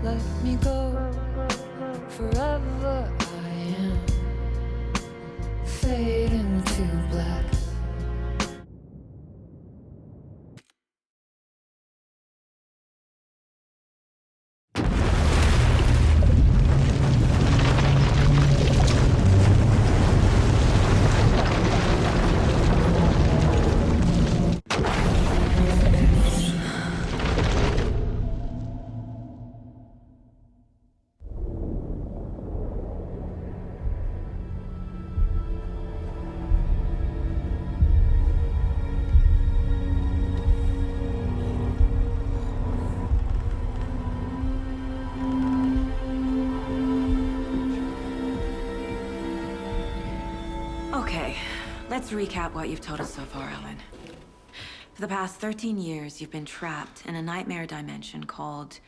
let me go. Forever I am fading to black. Okay, let's recap what you've told us so far, Alan. For the past 13 years, you've been trapped in a nightmare dimension called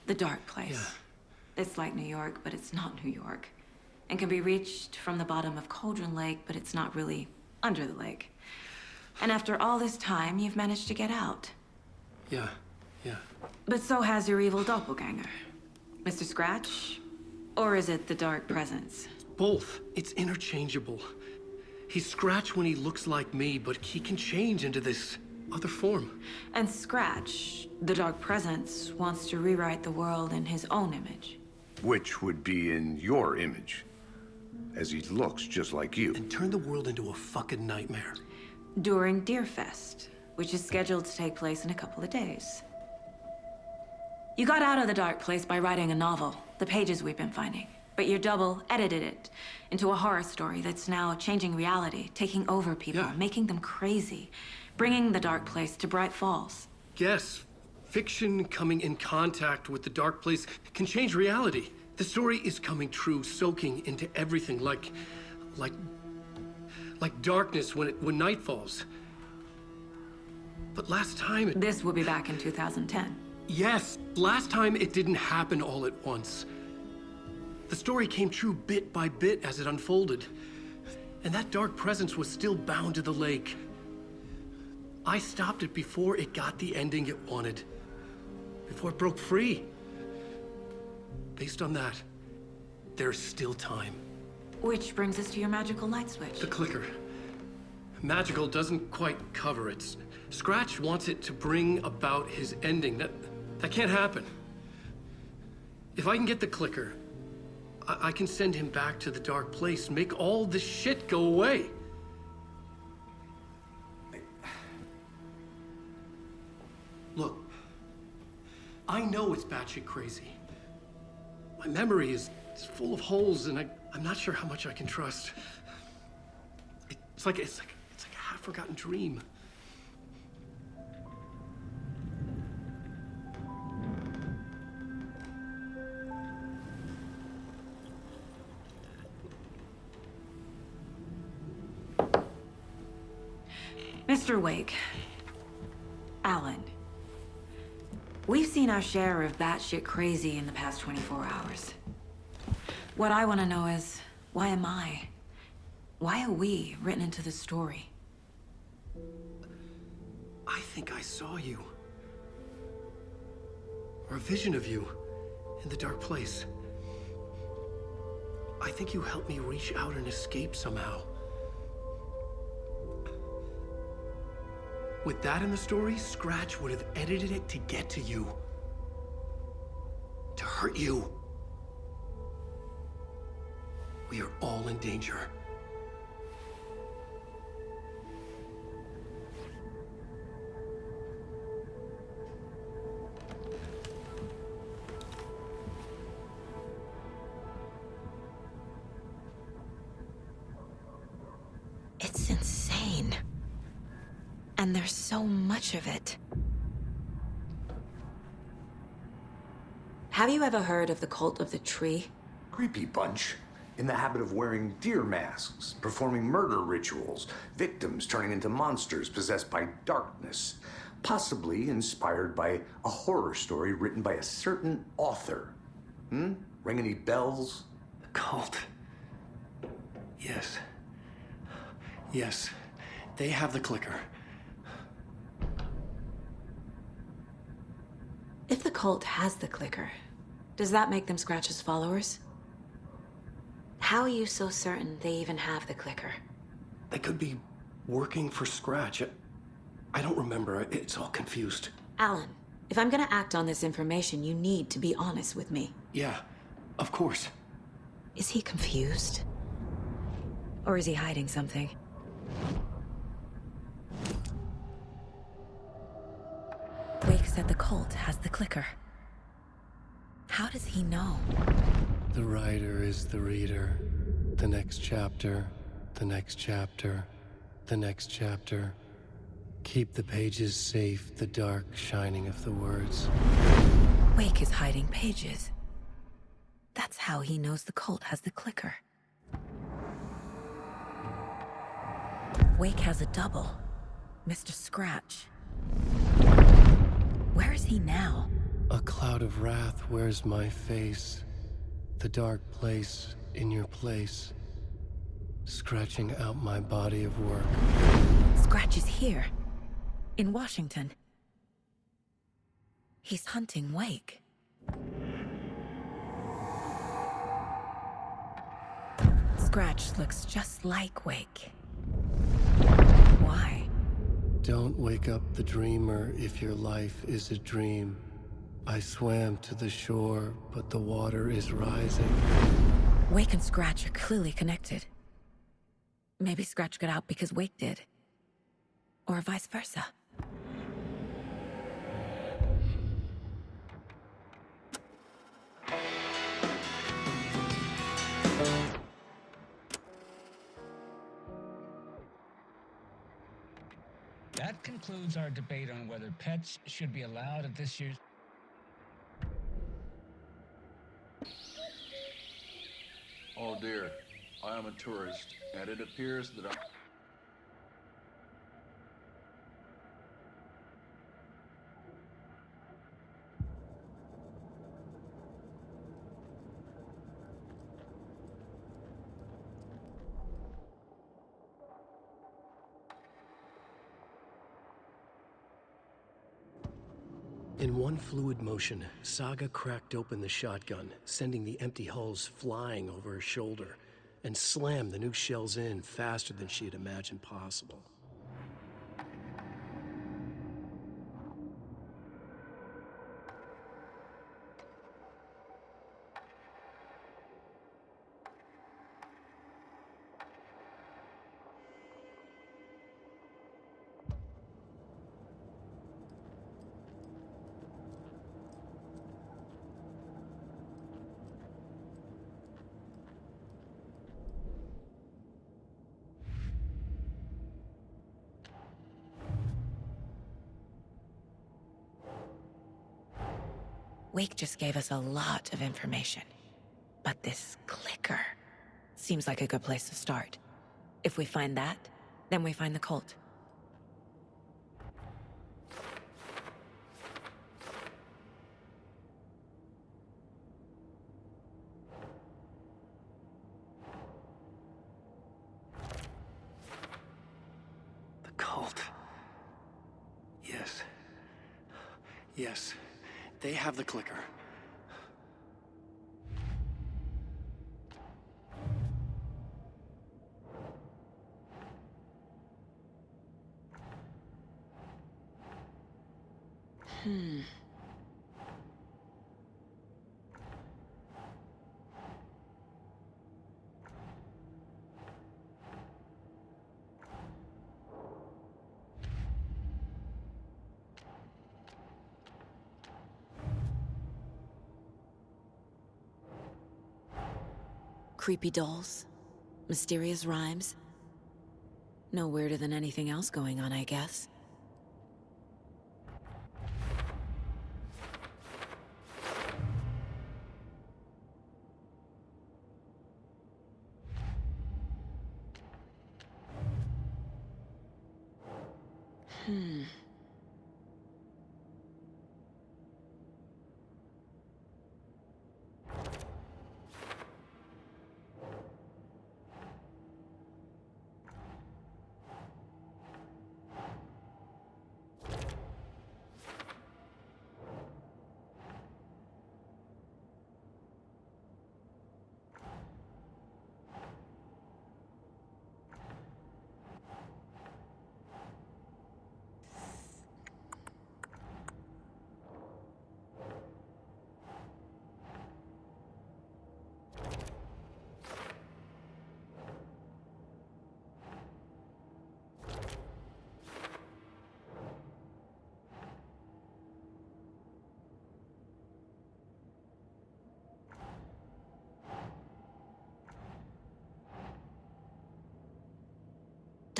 the Dark Place. Yeah. It's like New York, but it's not New York. And can be reached from the bottom of Cauldron Lake, but it's not really under the lake. And after all this time, you've managed to get out. Yeah. But so has your evil doppelganger. Mr. Scratch? Or is it the Dark Presence? Both. It's interchangeable. He's Scratch when he looks like me, but he can change into this other form. And Scratch, the Dark Presence, wants to rewrite the world in his own image. Which would be in your image, as he looks just like you. And turn the world into a fucking nightmare. During Deerfest, which is scheduled to take place in a couple of days. You got out of the Dark Place by writing a novel, the pages we've been finding. But your double edited it into a horror story that's now changing reality, taking over people, Yeah. making them crazy, bringing the Dark Place to Bright Falls. Yes, fiction coming in contact with the Dark Place can change reality. The story is coming true, soaking into everything like darkness when night falls. But last time This will be back in 2010. Yes, last time it didn't happen all at once. The story came true bit by bit as it unfolded. And that dark presence was still bound to the lake. I stopped it before it got the ending it wanted. Before it broke free. Based on that, there's still time. Which brings us to your magical light switch. The clicker. Magical doesn't quite cover it. Scratch wants it to bring about his ending. That can't happen. If I can get the clicker, I can send him back to the Dark Place, make all this shit go away. Look, I know it's batshit crazy. My memory is full of holes, and I'm not sure how much I can trust. It's like a half-forgotten dream. Mr. Wake. Alan. We've seen our share of batshit crazy in the past 24 hours. What I want to know is, why am I? Why are we written into the story? I think I saw you. Or a vision of you in the Dark Place. I think you helped me reach out and escape somehow. With that in the story, Scratch would have edited it to get to you. To hurt you. We are all in danger. It's insane. And there's so much of it. Have you ever heard of the Cult of the Tree? Creepy bunch. In the habit of wearing deer masks, performing murder rituals, victims turning into monsters possessed by darkness, possibly inspired by a horror story written by a certain author. Ring any bells? The cult. Yes. Yes. They have the clicker. If the cult has the clicker, Does that make them Scratch's followers? How are you so certain they even have the clicker? They could be working for Scratch. I don't remember. It's all confused. Alan, if I'm gonna act on this information, you need to be honest with me. Yeah, of course. Is he confused? Or is he hiding something? Wake said the cult has the clicker. How does he know? The writer is the reader. The next chapter, the next chapter, the next chapter. Keep the pages safe, the dark shining of the words. Wake is hiding pages. That's how he knows the cult has the clicker. Wake has a double. Mr. Scratch. Where is he now? A cloud of wrath wears my face. The dark place in your place. Scratching out my body of work. Scratch is here. In Washington. He's hunting Wake. Scratch looks just like Wake. Why? Don't wake up the dreamer if your life is a dream. I swam to the shore, but the water is rising. Wake and Scratch are clearly connected. Maybe Scratch got out because Wake did. Or vice versa. That concludes our debate on whether pets should be allowed at this year's... Oh dear, I am a tourist, and it appears that I... In one fluid motion, Saga cracked open the shotgun, sending the empty hulls flying over her shoulder, and slammed the new shells in faster than she had imagined possible. Wake just gave us a lot of information. But this clicker seems like a good place to start. If we find that, then we find the cult. The cult. Yes. Yes. They have the clicker. Creepy dolls, mysterious rhymes. No weirder than anything else going on, I guess.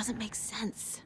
doesn't make sense.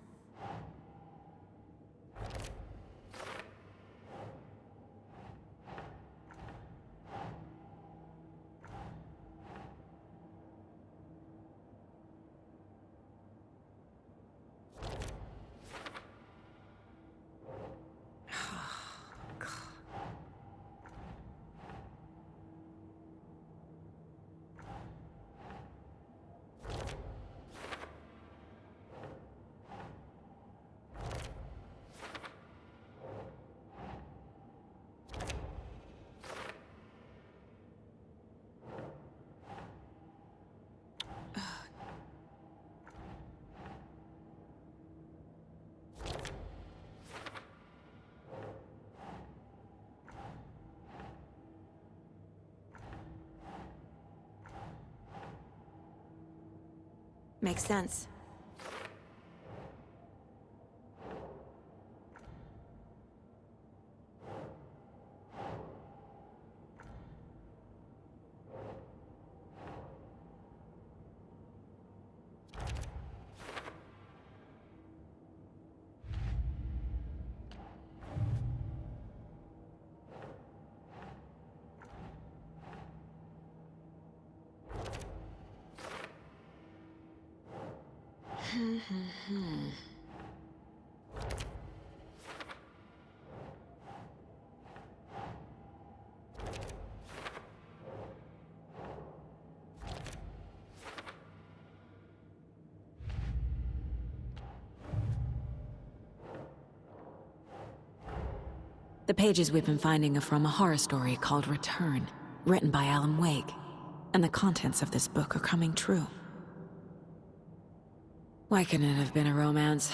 Makes sense. The pages we've been finding are from a horror story called Return, written by Alan Wake. And the contents of this book are coming true. Why couldn't it have been a romance?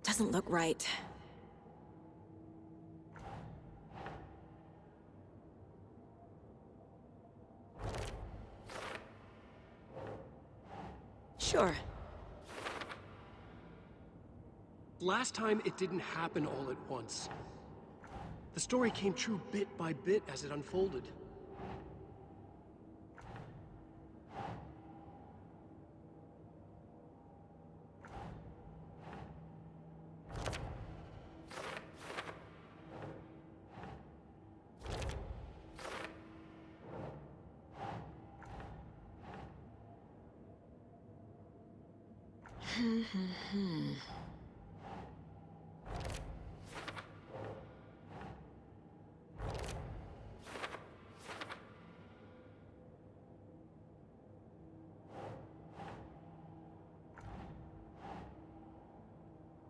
Doesn't look right. Sure. Last time, it didn't happen all at once. The story came true bit by bit as it unfolded.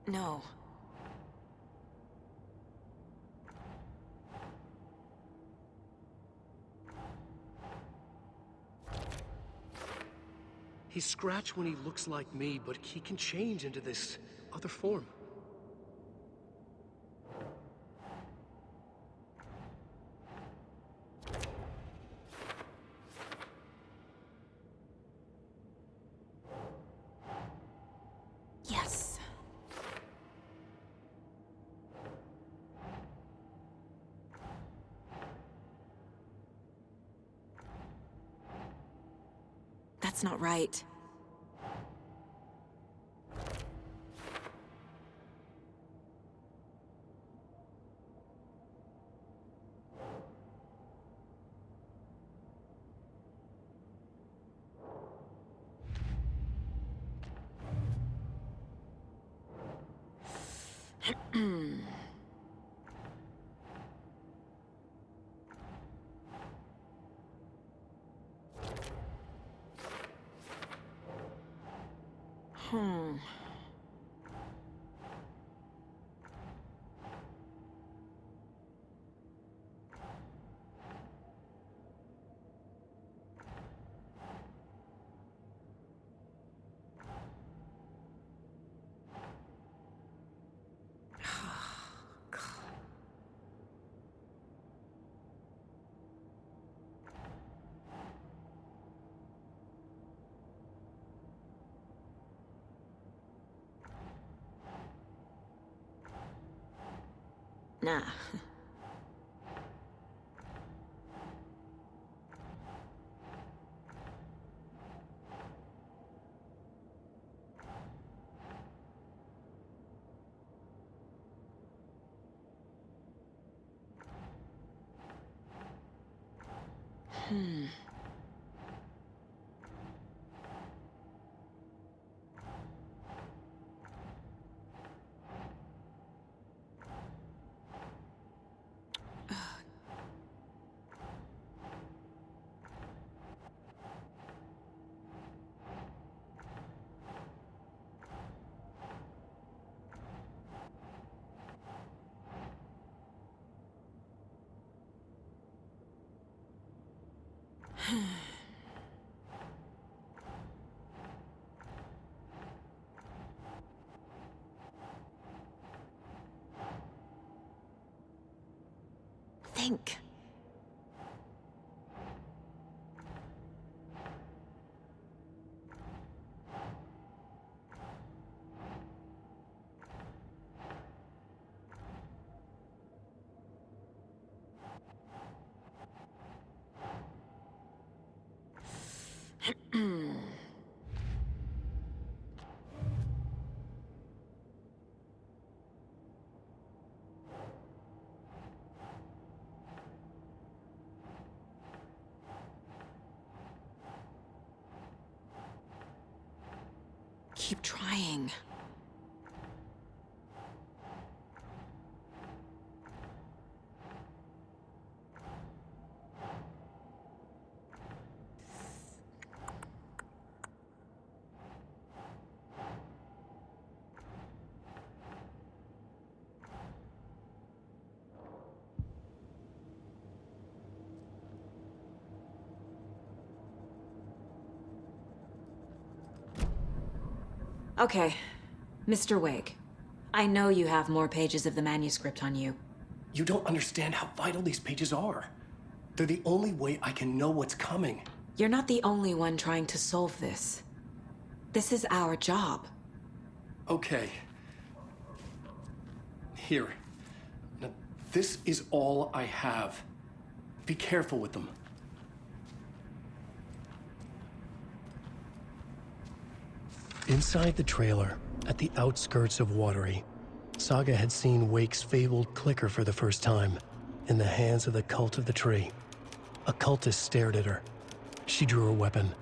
No. He's Scratch when he looks like me, but he can change into this other form. Yes. That's not right. Nah. Think. Keep trying. Okay, Mr. Wake. I know you have more pages of the manuscript on you. You don't understand how vital these pages are. They're the only way I can know what's coming. You're not the only one trying to solve this. This is our job. Okay. Here. Now, this is all I have. Be careful with them. Inside the trailer, at the outskirts of Watery, Saga had seen Wake's fabled clicker for the first time, in the hands of the Cult of the Tree. A cultist stared at her. She drew her weapon.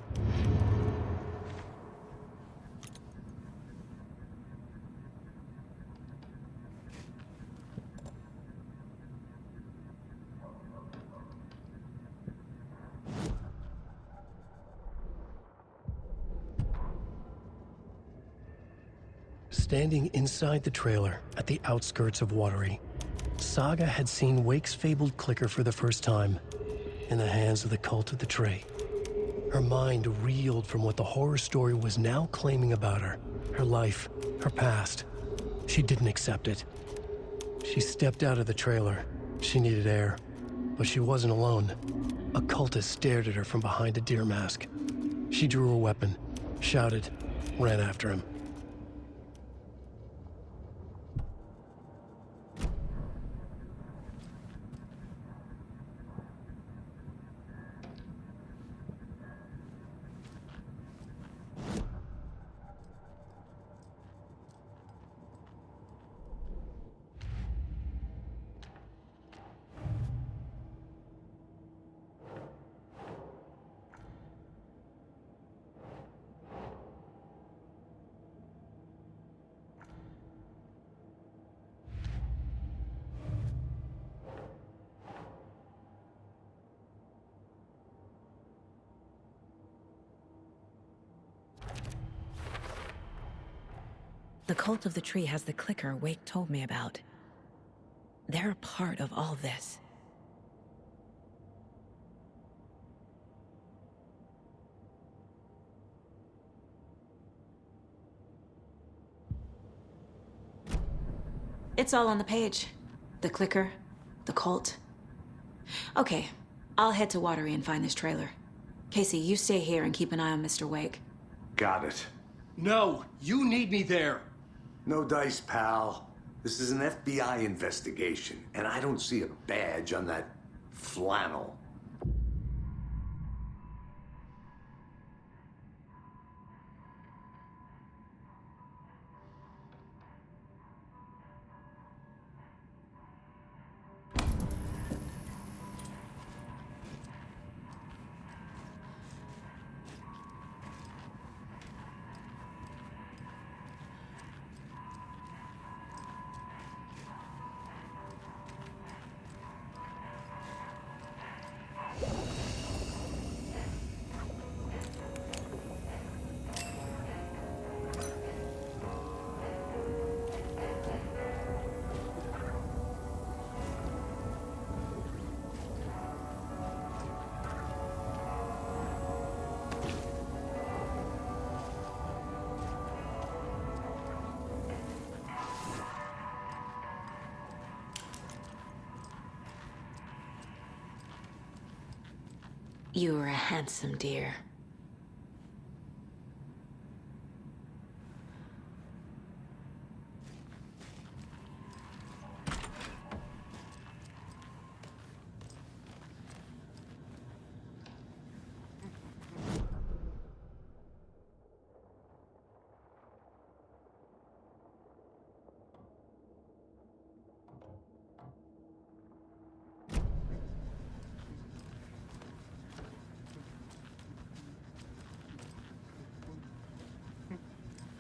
Standing inside the trailer at the outskirts of Watery, Saga had seen Wake's fabled clicker for the first time, in the hands of the Cult of the Tree. Her mind reeled from what the horror story was now claiming about her, her life, her past. She didn't accept it. She stepped out of the trailer. She needed air, but she wasn't alone. A cultist stared at her from behind a deer mask. She drew her weapon, shouted, ran after him. The Cult of the Tree has the clicker Wake told me about. They're a part of all this. It's all on the page. The clicker, the cult. Okay, I'll head to Watery and find this trailer. Casey, you stay here and keep an eye on Mr. Wake. Got it. No, you need me there. No dice, pal. This is an FBI investigation, and I don't see a badge on that flannel. You were a handsome deer.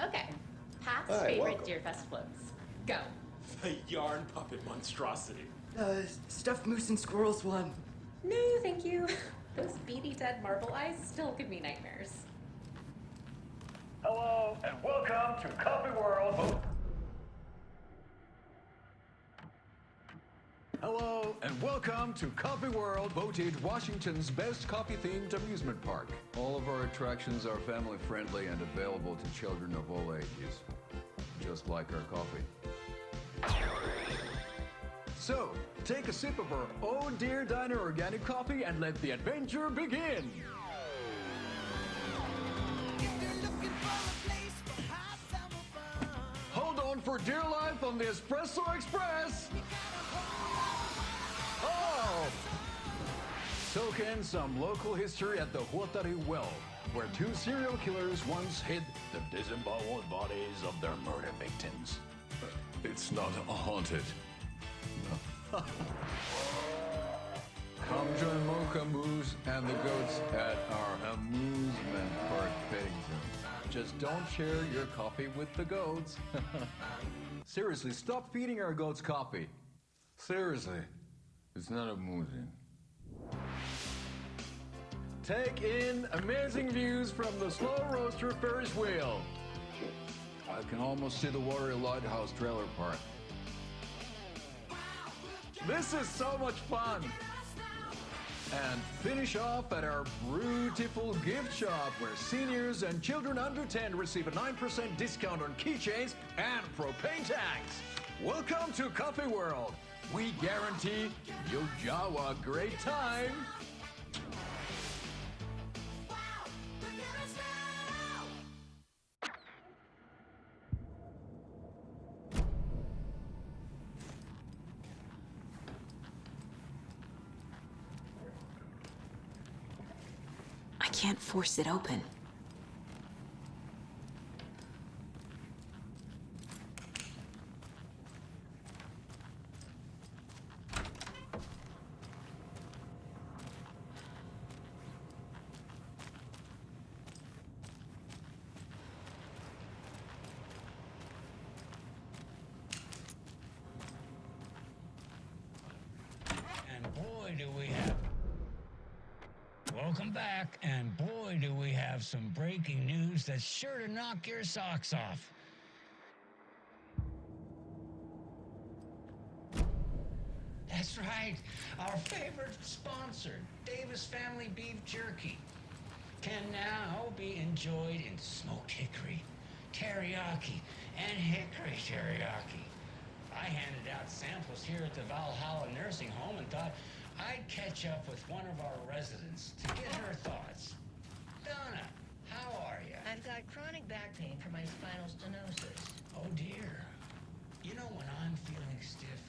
Okay, Pat's Hi, favorite welcome. Deerfest floats. Go. The yarn puppet monstrosity. Stuffed moose and squirrels one. No, thank you. Those beady dead marble eyes still give me nightmares. Hello, and welcome to Coffee World. Hello, and welcome to Coffee World, voted Washington's best coffee-themed amusement park. All of our attractions are family-friendly and available to children of all ages, just like our coffee. So, take a sip of our Oh Dear Diner organic coffee and let the adventure begin! Hold on for dear life on the Espresso Express! Oh! Soak in some local history at the Huatari Well, where two serial killers once hid the disemboweled bodies of their murder victims. It's not haunted. Come join Mocha Moose and the goats at our amusement park petting zoo. Just don't share your coffee with the goats. Seriously, stop feeding our goats coffee. Seriously, it's not amusing. Take in amazing views from the Slow Roaster Ferris wheel. I can almost see the Watery Lighthouse trailer park. This is so much fun! And finish off at our beautiful gift shop where seniors and children under 10 receive a 9% discount on keychains and propane tanks. Welcome to Coffee World. We guarantee you'll have a great time. I can't force it open. And boy, do we have... Welcome back, and boy, do we have some breaking news that's sure to knock your socks off. That's right, our favorite sponsor, Davis Family Beef Jerky, can now be enjoyed in smoked hickory, teriyaki, and hickory teriyaki. I handed out samples here at the Valhalla Nursing Home and thought I'd catch up with one of our residents to get her thoughts. Donna, how are you? I've got chronic back pain from my spinal stenosis. Oh dear. You know, when I'm feeling stiff,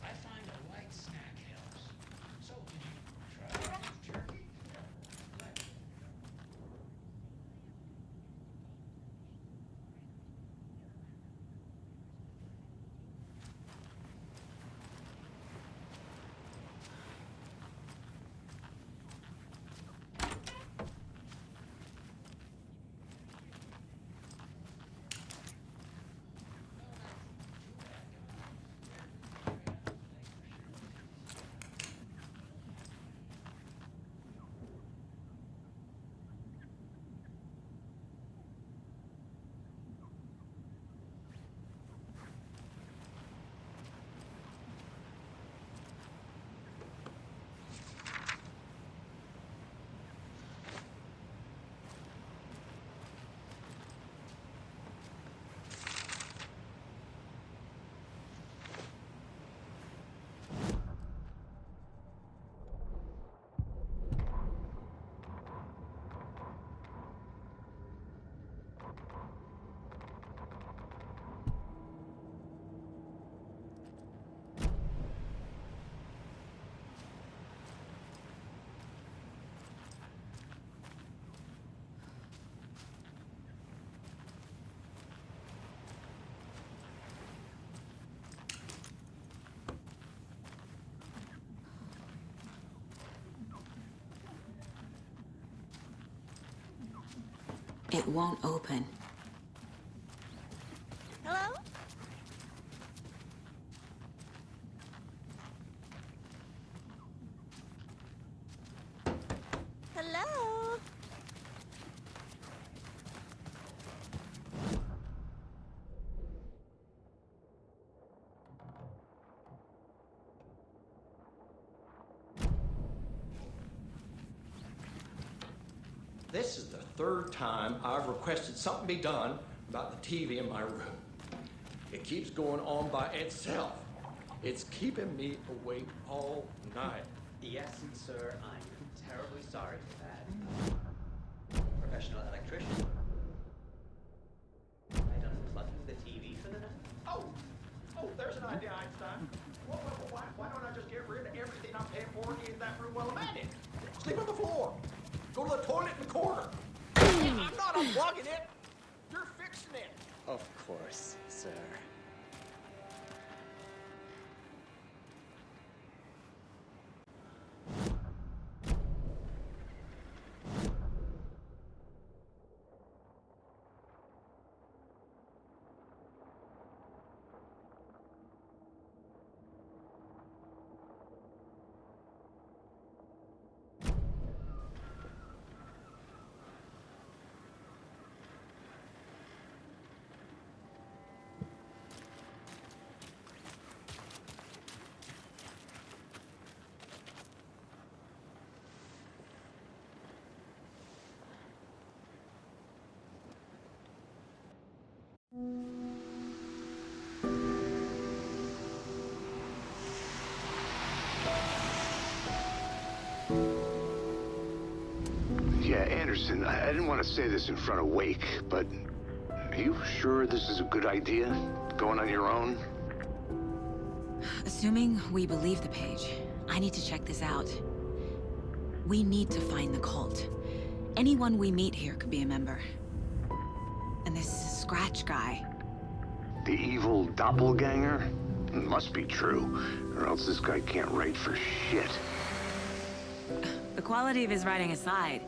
I find a light snack helps. So, did you try beef jerky? It won't open. Hello? Hello? This is the third time I've requested something be done about the TV in my room. It keeps going on by itself. It's keeping me awake all night. Yes, sir, I'm terribly sorry for that. Professional electrician. I done plugging the TV for the night? Oh, there's an idea, Einstein. Why don't I just get rid of everything I'm paying for in that room while I'm at it? Sleep on the floor. Go to the toilet in the corner. I'm not unplugging it. You're fixing it. Of course, sir. Yeah, Anderson, I didn't want to say this in front of Wake, but are you sure this is a good idea? Going on your own? Assuming we believe the page, I need to check this out. We need to find the cult. Anyone we meet here could be a member. And this Scratch guy. The evil doppelganger? Must be true, or else this guy can't write for shit. The quality of his writing aside,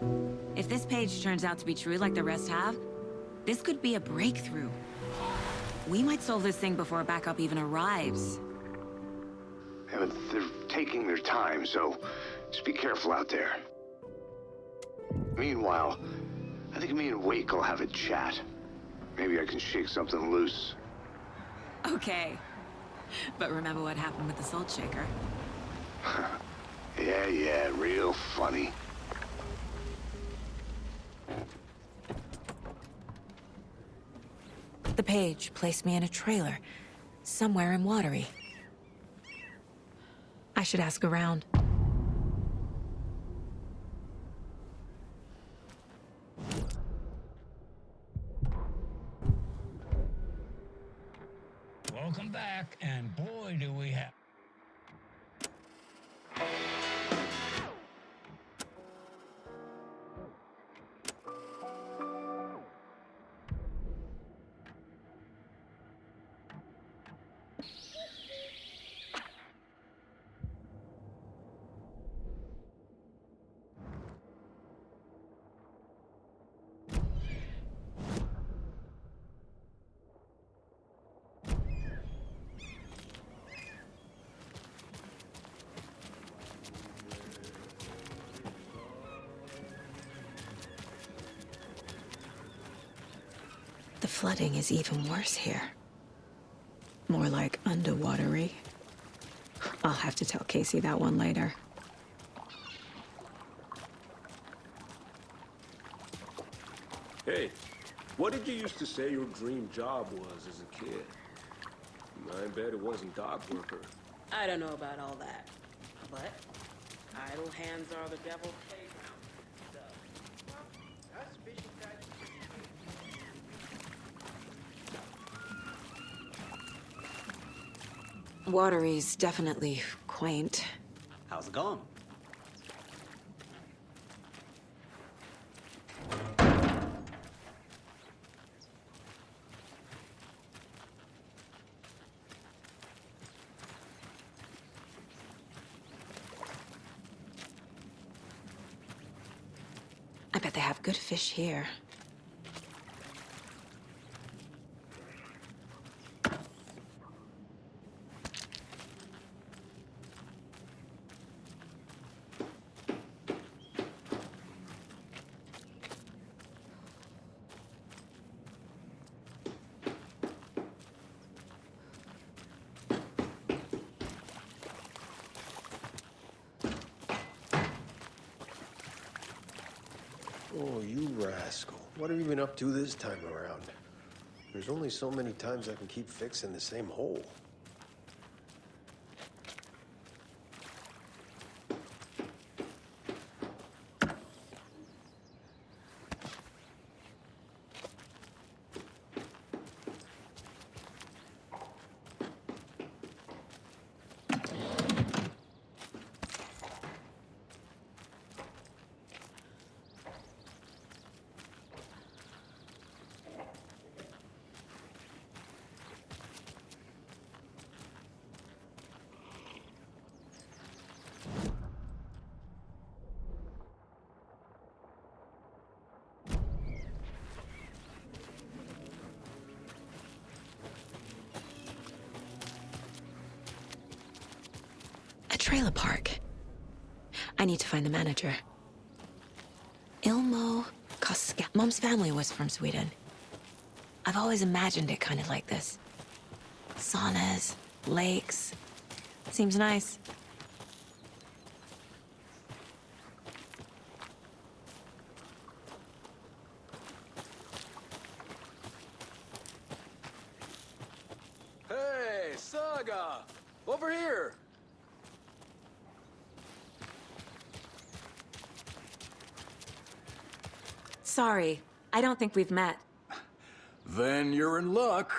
if this page turns out to be true like the rest have, this could be a breakthrough. We might solve this thing before backup even arrives. Yeah, but they're taking their time, so just be careful out there. Meanwhile, I think me and Wake will have a chat. Maybe I can shake something loose. Okay. But remember what happened with the Salt Shaker? Yeah, real funny. The page placed me in a trailer, somewhere in Watery. I should ask around. Welcome back. flooding is even worse here. More like underwatery. I'll have to tell Casey that one later. Hey, what did you used to say your dream job was as a kid? I bet it wasn't dock worker. I don't know about all that, but idle hands are the devil's playground. So, us fishing guys. Watery's definitely quaint. How's it going? I bet they have good fish here. Oh, you rascal. What have you been up to this time around? There's only so many times I can keep fixing the same hole. Trailer park. I need to find the manager. Ilmo Koska. Mom's family was from Sweden. I've always imagined it kind of like this. Saunas, lakes. Seems nice. Hey, Saga! Over here! Sorry, I don't think we've met. Then you're in luck.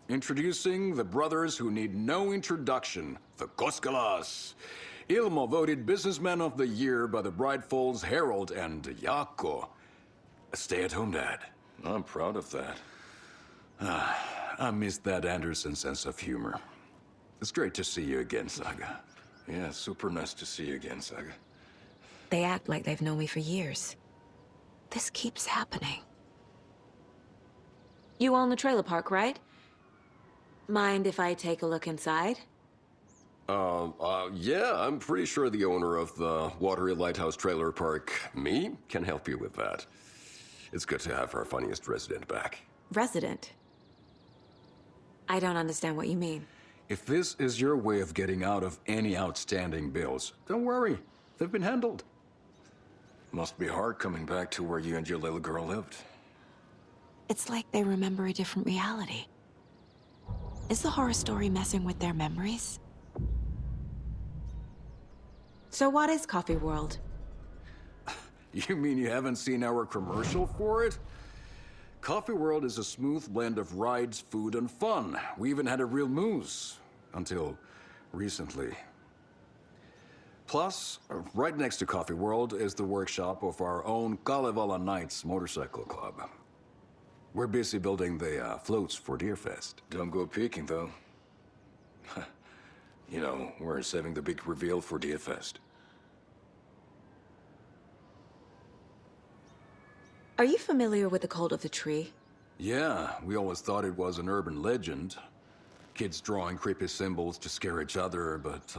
Introducing the brothers who need no introduction, the Koskalas. Ilmo voted Businessman of the Year by the Bright Falls Herald, and Jaakko, a stay-at-home dad. I'm proud of that. I missed that Anderson sense of humor. It's great to see you again, Saga. Yeah, super nice to see you again, Saga. They act like they've known me for years. This keeps happening. You own the trailer park, right? Mind if I take a look inside? Yeah, I'm pretty sure the owner of the Watery Lighthouse Trailer Park, me, can help you with that. It's good to have our funniest resident back. Resident? I don't understand what you mean. If this is your way of getting out of any outstanding bills, don't worry. They've been handled. Must be hard coming back to where you and your little girl lived. It's like they remember a different reality. Is the horror story messing with their memories? So what is Coffee World? You mean you haven't seen our commercial for it? Coffee World is a smooth blend of rides, food, and fun. We even had a real moose. Until recently. Plus, right next to Coffee World is the workshop of our own Kalevala Knights Motorcycle Club. We're busy building the floats for Deerfest. Don't go peeking, though. You know, we're saving the big reveal for Deerfest. Are you familiar with the Cult of the Tree? Yeah, we always thought it was an urban legend. Kids drawing creepy symbols to scare each other, but,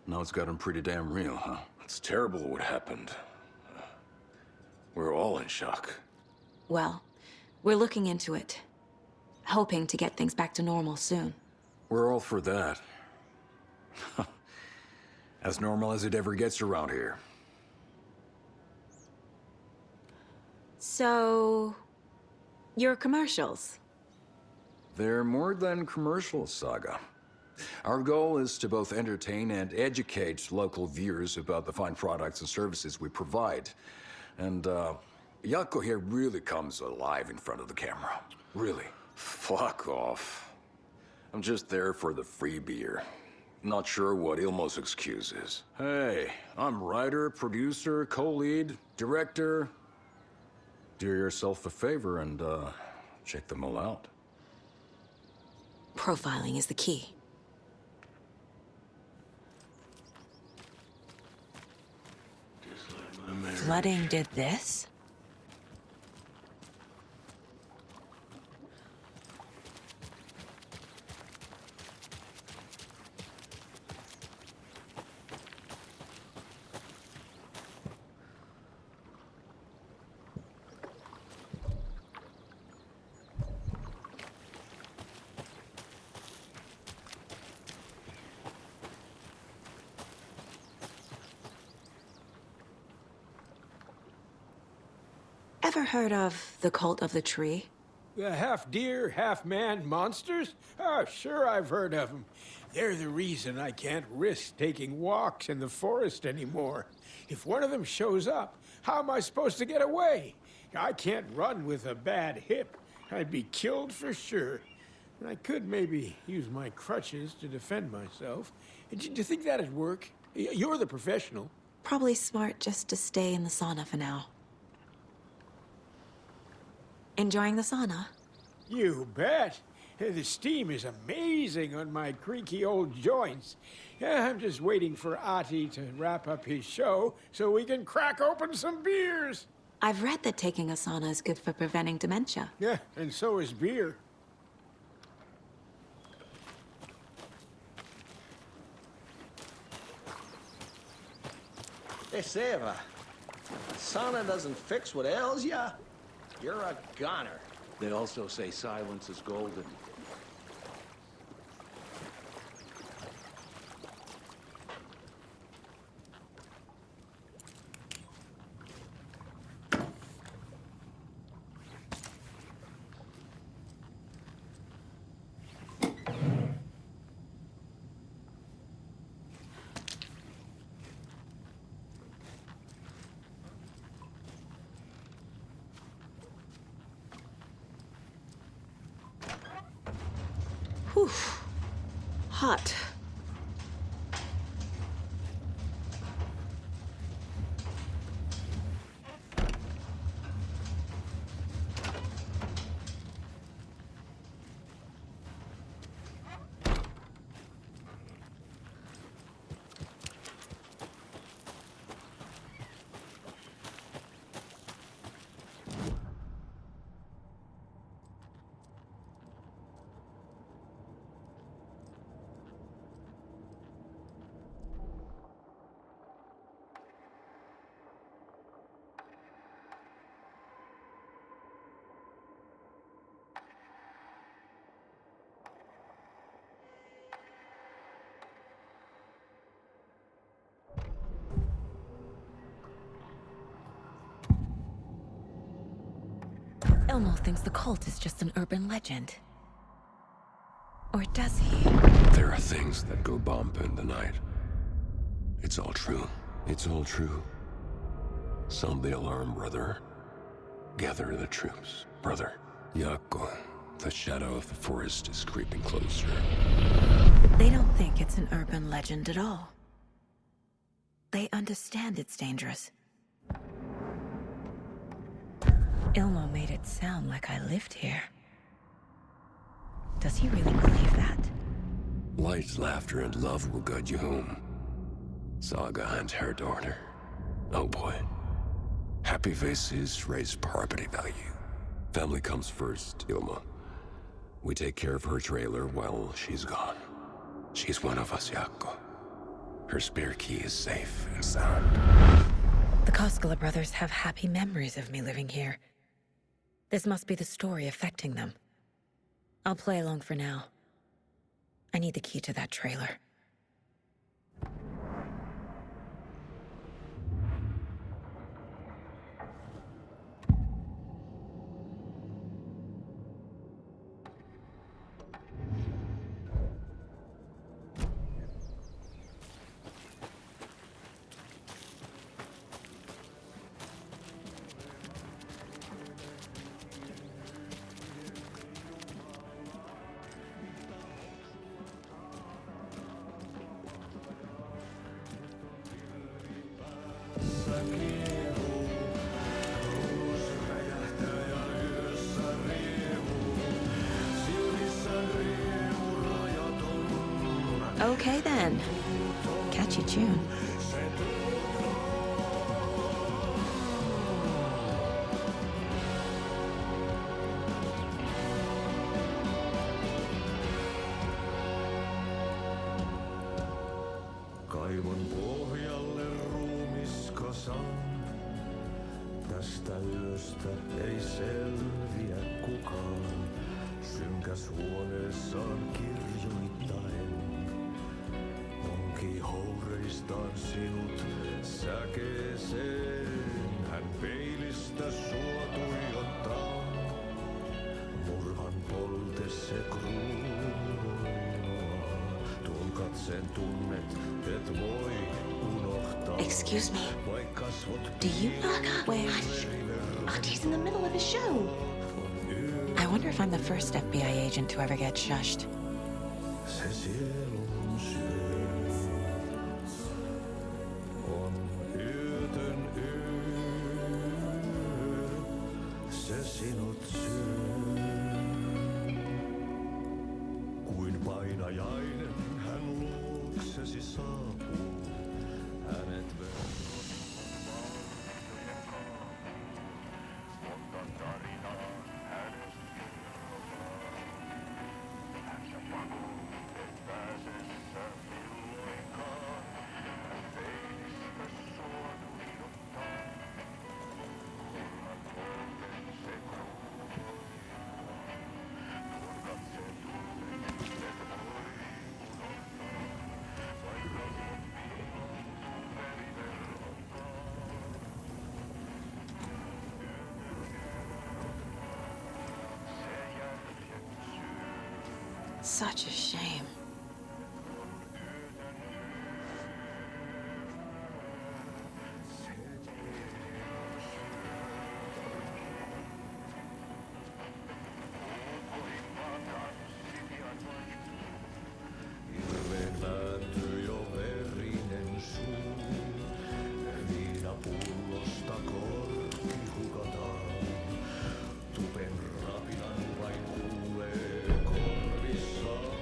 now it's gotten pretty damn real, huh? It's terrible what happened. We're all in shock. Well, We're looking into it, hoping to get things back to normal soon. We're all for that. As normal as it ever gets around here. So, your commercials? They're more than commercials, Saga. Our goal is to both entertain and educate local viewers about the fine products and services we provide. And, Yako here really comes alive in front of the camera. Really. Fuck off. I'm just there for the free beer. Not sure what Ilmo's excuse is. Hey, I'm writer, producer, co-lead, director. Do yourself a favor and, check them all out. Profiling is the key. Flooding did this? Ever heard of the Cult of the Tree? The half-deer, half-man monsters? Oh, sure I've heard of them. They're the reason I can't risk taking walks in the forest anymore. If one of them shows up, how am I supposed to get away? I can't run with a bad hip. I'd be killed for sure. And I could maybe use my crutches to defend myself. Do you think that'd work? You're the professional. Probably smart just to stay in the sauna for now. Enjoying the sauna? You bet. The steam is amazing on my creaky old joints. I'm just waiting for Ati to wrap up his show so we can crack open some beers. I've read that taking a sauna is good for preventing dementia. Yeah, and so is beer. Hey, Seva, sauna doesn't fix what ails ya. You're a goner. They also say silence is golden. Whew. Hot. Ilmo thinks the cult is just an urban legend. Or does he? There are things that go bump in the night. It's all true. It's all true. Sound the alarm, brother. Gather the troops, brother. Yako, the shadow of the forest is creeping closer. They don't think it's an urban legend at all. They understand it's dangerous. Ilmo made it sound like I lived here. Does he really believe that? Light, laughter, and love will guide you home. Saga and her daughter. Oh boy. Happy faces raise property value. Family comes first, Ilmo. We take care of her trailer while she's gone. She's one of us, Yako. Her spare key is safe and sound. The Koskela brothers have happy memories of me living here. This must be the story affecting them. I'll play along for now. I need the key to that trailer. Okay then. Catchy tune. Kaivon pohjalle ruumiskasan. Tästä yöstä ei selviä kukaan. Synkäs huoneessaan kirjoittaen. Onki houreistaan sinut säkeeseen. Hän peilistä sua tuijottaa. Murhan polte se kruunoa. Tuon katseen tunnet, et voi unohtaa. Excuse me. Do you know where? He's in the middle of his show. I wonder if I'm the first FBI agent to ever get shushed. Se sielun syö on yötön yö. Se sinut syö. Kuin painajainen hän luoksesi saapuu. Hänet Such a shame. Hirveen vääntyy jo verinen suu. Viinapullosta korkki hukataan. Tupen rapinan vain kuulee korvissaan.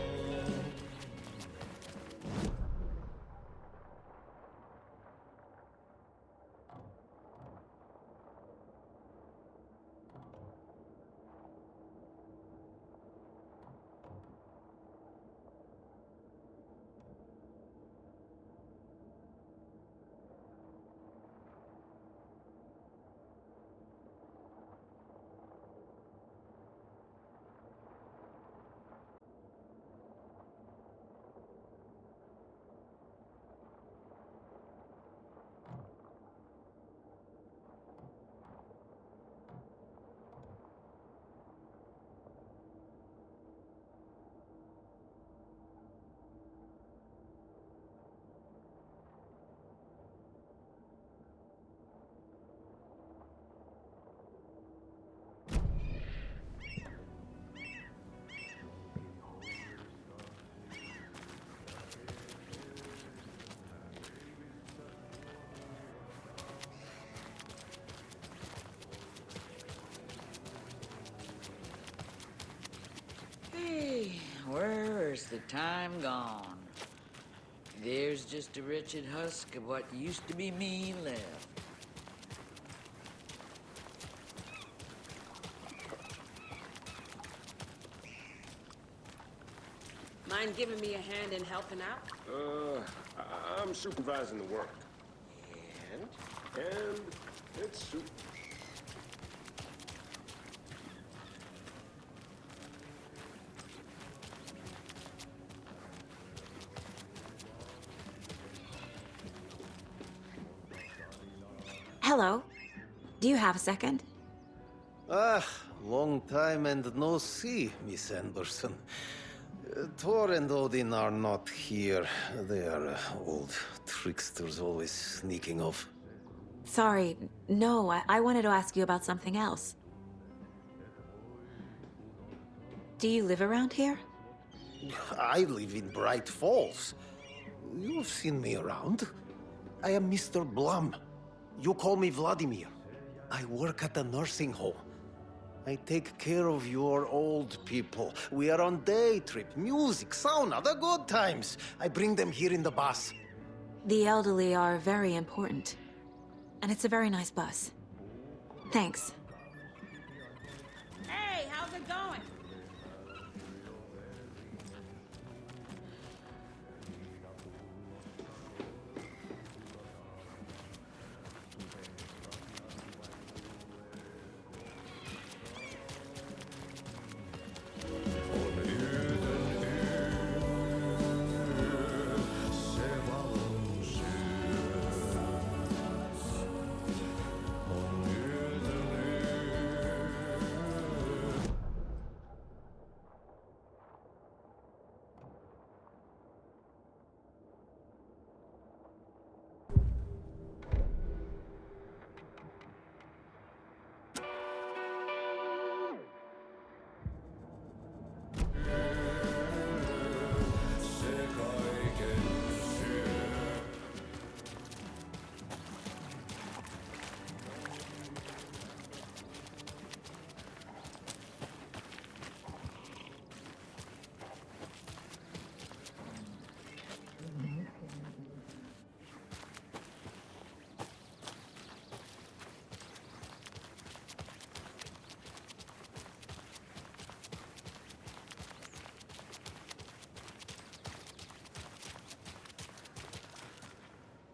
Hey, where's the time gone? There's just a wretched husk of what used to be me left. Mind giving me a hand in helping out? I'm supervising the work. And? And it's Hello. Do you have a second? Ah, long time and no see, Miss Anderson. Thor and Odin are not here. They are old tricksters always sneaking off. Sorry. No, I wanted to ask you about something else. Do you live around here? I live in Bright Falls. You've seen me around. I am Mr. Blum. You call me Vladimir. I work at a nursing home. I take care of your old people. We are on day trip, music, sauna, the good times. I bring them here in the bus. The elderly are very important. And it's a very nice bus. Thanks. Hey, how's it going?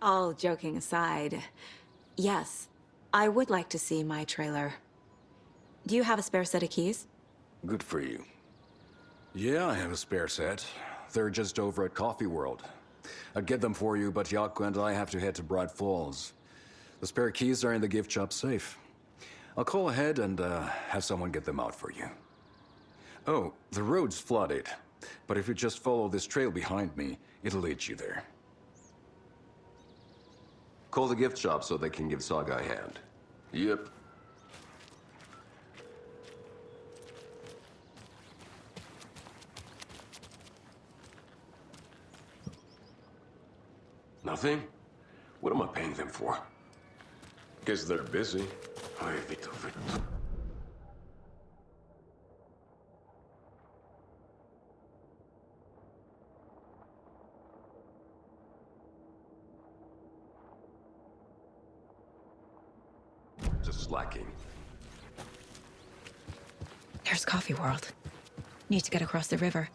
All joking aside, yes, I would like to see my trailer. Do you have a spare set of keys? Good for you. Yeah, I have a spare set. They're just over at Coffee World. I'd get them for you, but Yaku and I have to head to Bright Falls. The spare keys are in the gift shop safe. I'll call ahead and have someone get them out for you. Oh, the road's flooded, but if you just follow this trail behind me, it'll lead you there. Call the gift shop so they can give Saga a hand. Yep. Nothing? What am I paying them for? Guess they're busy. Ay, Vito, Vito. Just slacking. There's Coffee World. Need to get across the river.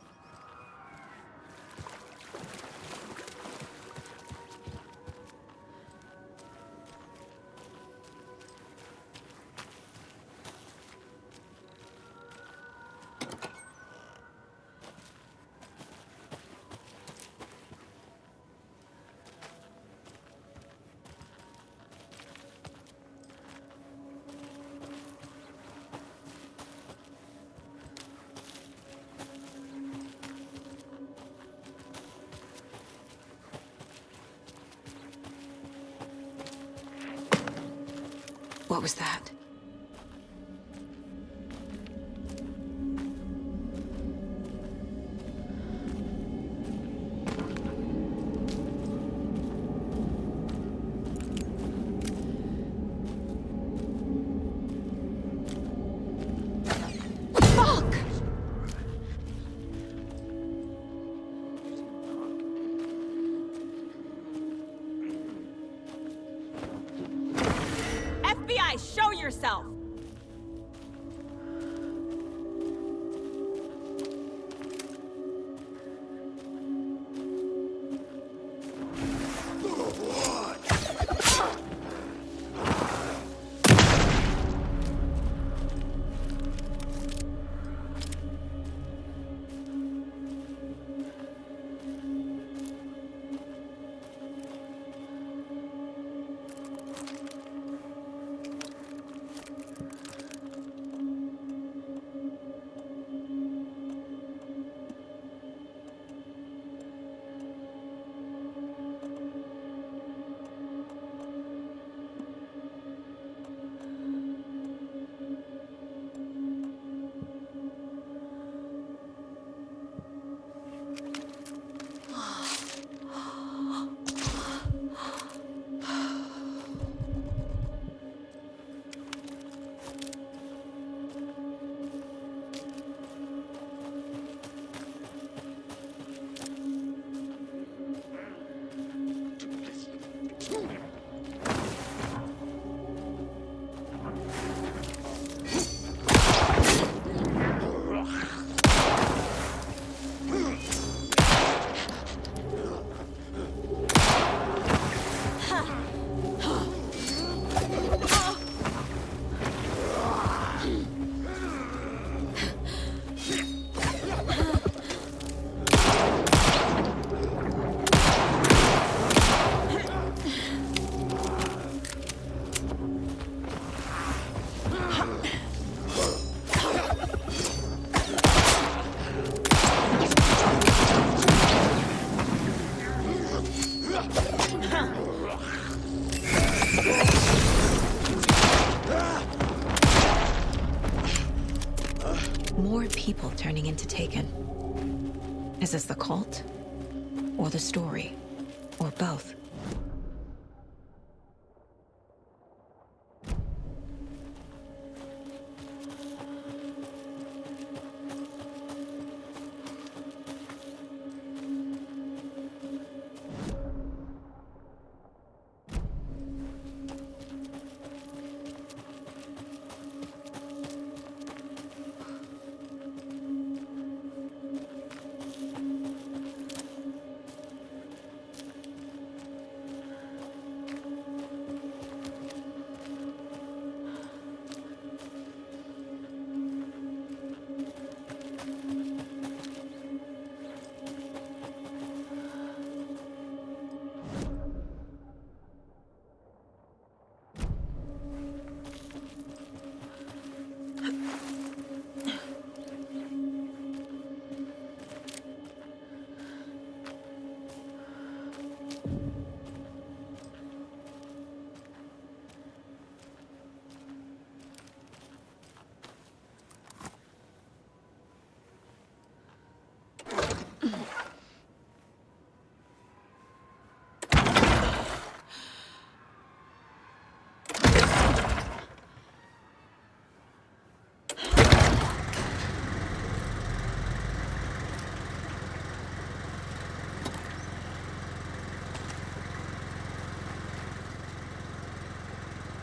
What was that? FBI, show yourself! people turning into Taken? Is this the cult? Or the story? Or both?